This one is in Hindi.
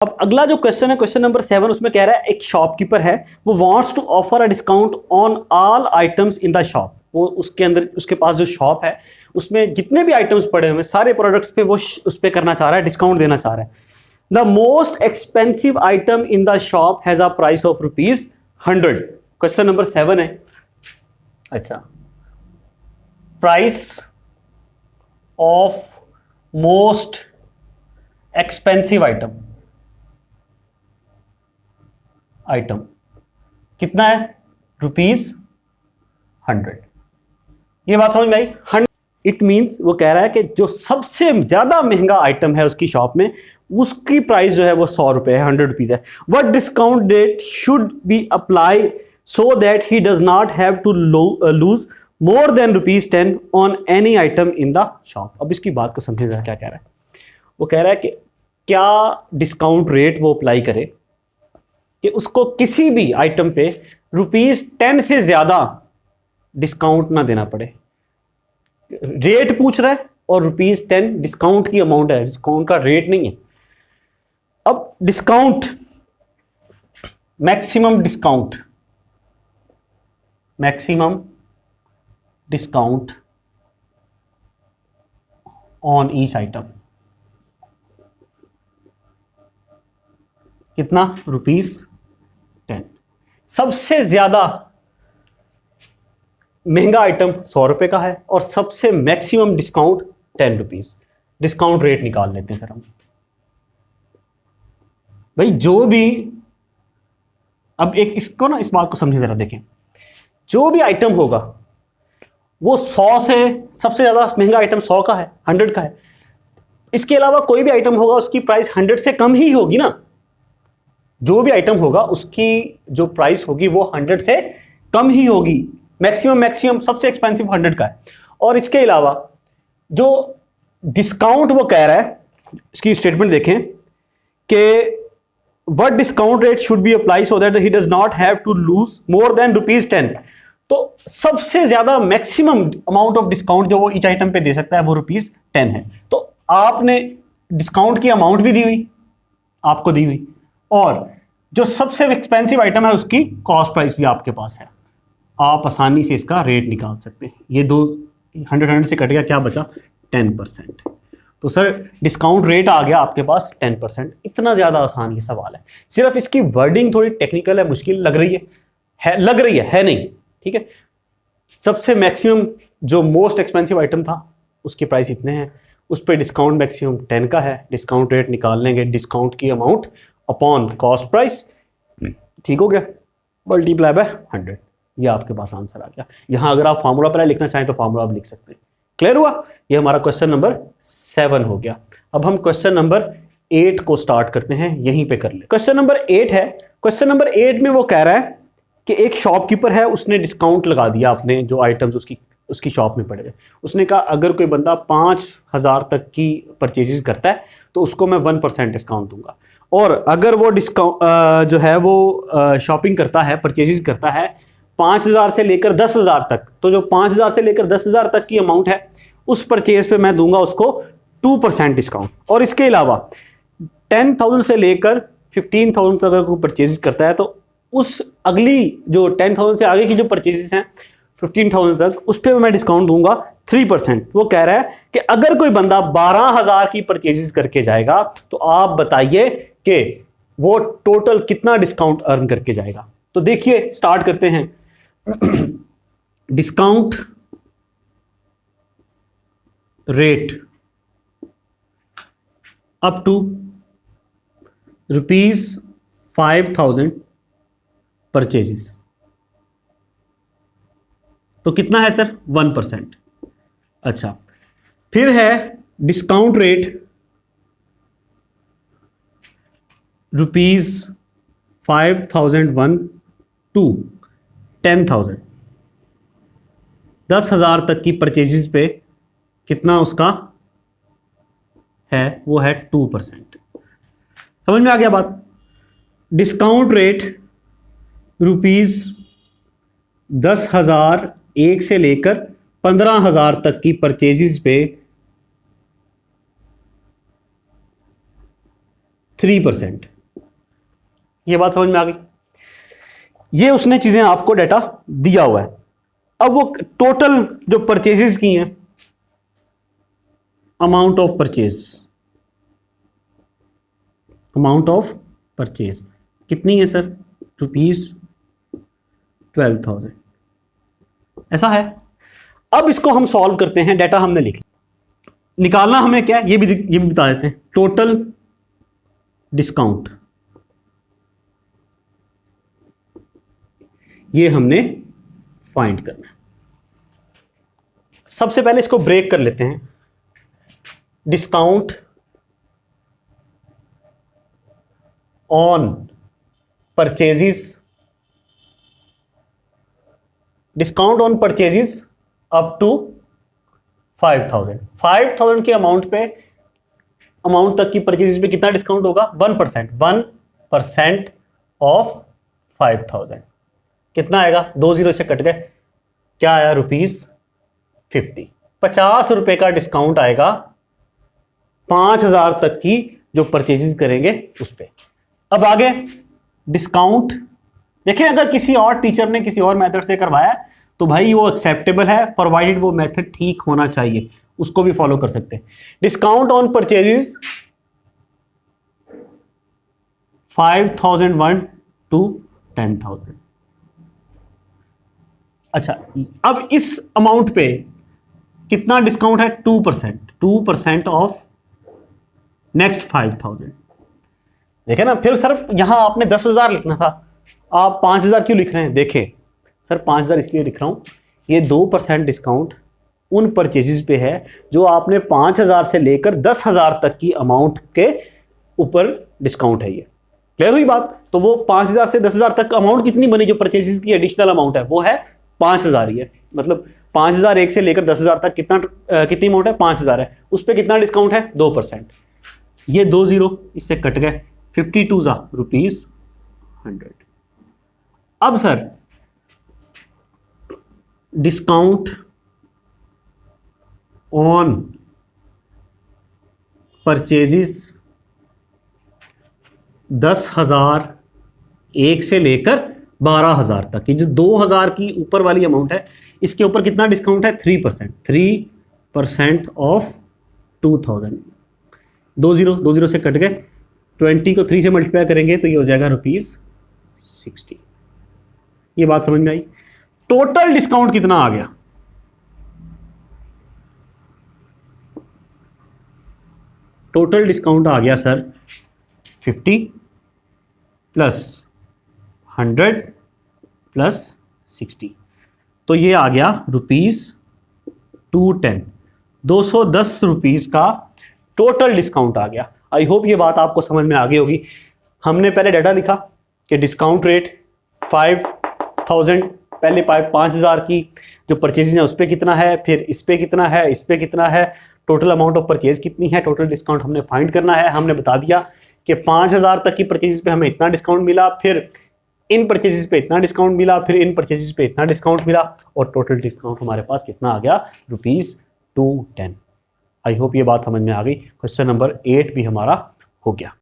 अब अगला जो क्वेश्चन है, क्वेश्चन नंबर 7, उसमें कह रहा है एक शॉपकीपर है, वो wants to offer a discount on all items in the shop. वो उसके अंदर, उसके पास जो शॉप है उसमें जितने भी आइटम्स पड़े हुए सारे प्रोडक्ट्स पे वो उस पे करना चाह रहा है, डिस्काउंट देना चाह रहा है। The most expensive item in the shop has a price of ₹100। Question number 7 है। अच्छा, price of most expensive item कितना है? ₹100। ये बात समझ में आई? 100 इट मींस वो कह रहा है कि जो सबसे ज्यादा महंगा आइटम है उसकी शॉप में, उसकी प्राइस जो है वो ₹100 है, ₹100 है। What discount rate should be apply so that he does not have to lose more than ₹10 on any item in the shop. अब इसकी बात को समझिएगा क्या कह रहा है। वो कह रहा है कि क्या डिस्काउंट रेट वो अप्लाई करे कि उसको किसी भी आइटम पे ₹10 से ज्यादा डिस्काउंट ना देना पड़े। रेट पूछ रहा है और ₹10 डिस्काउंट की अमाउंट है, डिस्काउंट का रेट नहीं है। अब discount, maximum discount on each item कितना? ₹10। सबसे ज्यादा महंगा आइटम ₹100 का है और सबसे मैक्सिमम डिस्काउंट ₹10। डिस्काउंट रेट निकाल लेते हैं सर हम। भाई जो भी, अब एक इसको ना, इस बात को समझे जरा, देखें। जो भी आइटम होगा वो 100 से, सबसे ज्यादा महंगा आइटम 100 का है, 100 का है। इसके अलावा कोई भी आइटम होगा उसकी प्राइस 100 से कम ही होगी ना। जो भी आइटम होगा उसकी जो प्राइस होगी वो 100 से कम ही होगी। मैक्सिमम सबसे एक्सपेंसिव 100 का है। और इसके अलावा जो डिस्काउंट वो कह रहा है, इसकी स्टेटमेंट देखें कि what discount rate should be apply so that he does not have to lose more than ₹10। तो सबसे ज्यादा मैक्सिमम अमाउंट ऑफ डिस्काउंट जो वो ईच आइटम पे दे सकता है वो ₹10 है। तो आपने डिस्काउंट की अमाउंट भी दी हुई, आपको दी हुई, और जो सबसे एक्सपेंसिव आइटम है उसकी कॉस्ट प्राइस भी आपके पास है। आप आसानी से इसका रेट निकाल सकते हैं। ये दो 100 से कट गया, क्या बचा? 10%। तो सर डिस्काउंट रेट आ गया आपके पास 10%। इतना ज्यादा आसान ये सवाल है। सिर्फ इसकी वर्डिंग थोड़ी टेक्निकल है, मुश्किल लग रही है नहीं, ठीक है। सबसे मैक्सिमम जो मोस्ट एक्सपेंसिव आइटम था उसकी प्राइस इतने हैं, उस पर डिस्काउंट मैक्सिमम 10 का है। डिस्काउंट रेट निकाल लेंगे, डिस्काउंट की अमाउंट अपॉन कॉस्ट प्राइस, ठीक हो गया, मल्टीप्लाई बाय 100। ये आपके पास आंसर आ गया। यहां अगर आप फार्मूला पहले लिखना चाहें तो फार्मूला आप लिख सकते हैं। क्लियर हुआ? ये हमारा क्वेश्चन नंबर 7 हो गया। अब हम क्वेश्चन नंबर 8 को स्टार्ट करते हैं, यहीं पे कर ले। क्वेश्चन नंबर 8 है। क्वेश्चन नंबर 8 में वो कह रहा है कि एक शॉपकीपर है, उसने डिस्काउंट लगा दिया अपने जो आइटम्स उसकी शॉप में पड़े हुए। उसने कहा अगर कोई बंदा 5,000 तक की परचेजेस करता है तो उसको मैं 1% डिस्काउंट दूंगा, और अगर वो डिस्काउंट जो है वो शॉपिंग करता है, परचेजेस करता है 5,000 से लेकर 10,000 तक, तो जो 5,000 से लेकर 10,000 तक की अमाउंट है उस परचेज पे मैं दूंगा उसको 2% डिस्काउंट। और इसके अलावा 10,000 से लेकर 15,000 तक अगर कोई परचेज करता है तो उस अगली जो 10,000 से आगे की जो परचेजेस हैं 15,000 तक, उस पर मैं डिस्काउंट दूंगा 3%। वो कह रहा है कि अगर कोई बंदा 12,000 की परचेजेस करके जाएगा तो आप बताइए कि वो टोटल कितना डिस्काउंट अर्न करके जाएगा। तो देखिए स्टार्ट करते हैं। Discount rate up to ₹5,000 purchases, तो कितना है सर? 1%। अच्छा, फिर है डिस्काउंट रेट ₹5,001 टू 10,000, 10,000 तक की परचेजेस पे कितना उसका है? वो है 2%। समझ में आ गया बात? डिस्काउंट रेट ₹10,001 से लेकर 15,000 तक की परचेजेस पे 3%। ये बात समझ में आ गई। ये उसने चीजें आपको डाटा दिया हुआ है। अब वो टोटल जो परचेजेस की हैं, अमाउंट ऑफ परचेज कितनी है सर? ₹12,000 ऐसा है। अब इसको हम सॉल्व करते हैं। डाटा हमने लिखा, निकालना हमें क्या है ये भी बता देते हैं। टोटल डिस्काउंट, ये हमने फाइंड करना है। सबसे पहले इसको ब्रेक कर लेते हैं। Discount on purchases, discount on purchases up to 5,000 के अमाउंट तक की परचेजेस पे कितना डिस्काउंट होगा? 1% ऑफ 5,000 कितना आएगा? 2 जीरो से कट गए, क्या आया? ₹50। 50 रुपए का डिस्काउंट आएगा 5,000 तक की जो परचेजेस करेंगे उस पे। अब आगे डिस्काउंट देखिए, अगर किसी और टीचर ने किसी और मेथड से करवाया तो भाई वो एक्सेप्टेबल है, प्रोवाइडेड वो मेथड ठीक होना चाहिए, उसको भी फॉलो कर सकते हैं। Discount on purchases 5,001 to 10,000। अच्छा, अब इस अमाउंट पे कितना डिस्काउंट है? 2% ऑफ नेक्स्ट 5,000। देखे ना, फिर सर यहां आपने 10,000 लिखना था, आप 5,000 क्यों लिख रहे हैं? देखें सर, 5,000 इसलिए लिख रहा हूं, ये 2% डिस्काउंट उन परचेजेस पे है जो आपने 5,000 से लेकर 10,000 तक की अमाउंट के ऊपर डिस्काउंट है। ये क्लियर हुई बात? तो वो 5,000 से 10,000 तक अमाउंट कितनी बनी जो परचेजेस की एडिशनल अमाउंट है? वो है 5,000 ही है। मतलब 5,001 से लेकर 10,000 तक कितनी अमाउंट है? 5,000 है। उस पर कितना डिस्काउंट है? 2%। ये 2 जीरो इससे कट गए, 52 रुपीज 100। अब सर डिस्काउंट ऑन परचेजेस 10,001 से लेकर 12,000 तक की, जो 2,000 की ऊपर वाली अमाउंट है, इसके ऊपर कितना डिस्काउंट है? 3% ऑफ 2,000। 2 जीरो से कट गए, 20 को 3 से मल्टीप्लाई करेंगे तो ये हो जाएगा ₹60। ये बात समझ में आई? टोटल डिस्काउंट कितना आ गया? टोटल डिस्काउंट आ गया सर 50 प्लस 100 प्लस 60, तो ये आ गया ₹210। 210 रुपीज का टोटल डिस्काउंट आ गया। आई होप ये बात आपको समझ में आ गई होगी। हमने पहले डाटा लिखा कि डिस्काउंट रेट 5,000, पहले 5,000 की जो परचेज है उस पर कितना है, फिर इस पे कितना है, इस पे कितना है, टोटल अमाउंट ऑफ परचेज कितनी है, टोटल डिस्काउंट हमने फाइंड करना है। हमने बता दिया कि 5,000 तक की परचेज पे हमें इतना डिस्काउंट मिला, फिर इन परचेजेस पे इतना डिस्काउंट मिला, फिर इन परचेजेस पे इतना डिस्काउंट मिला, और टोटल डिस्काउंट हमारे पास कितना आ गया? ₹210। आई होप ये बात समझ में आ गई। क्वेश्चन नंबर 8 भी हमारा हो गया।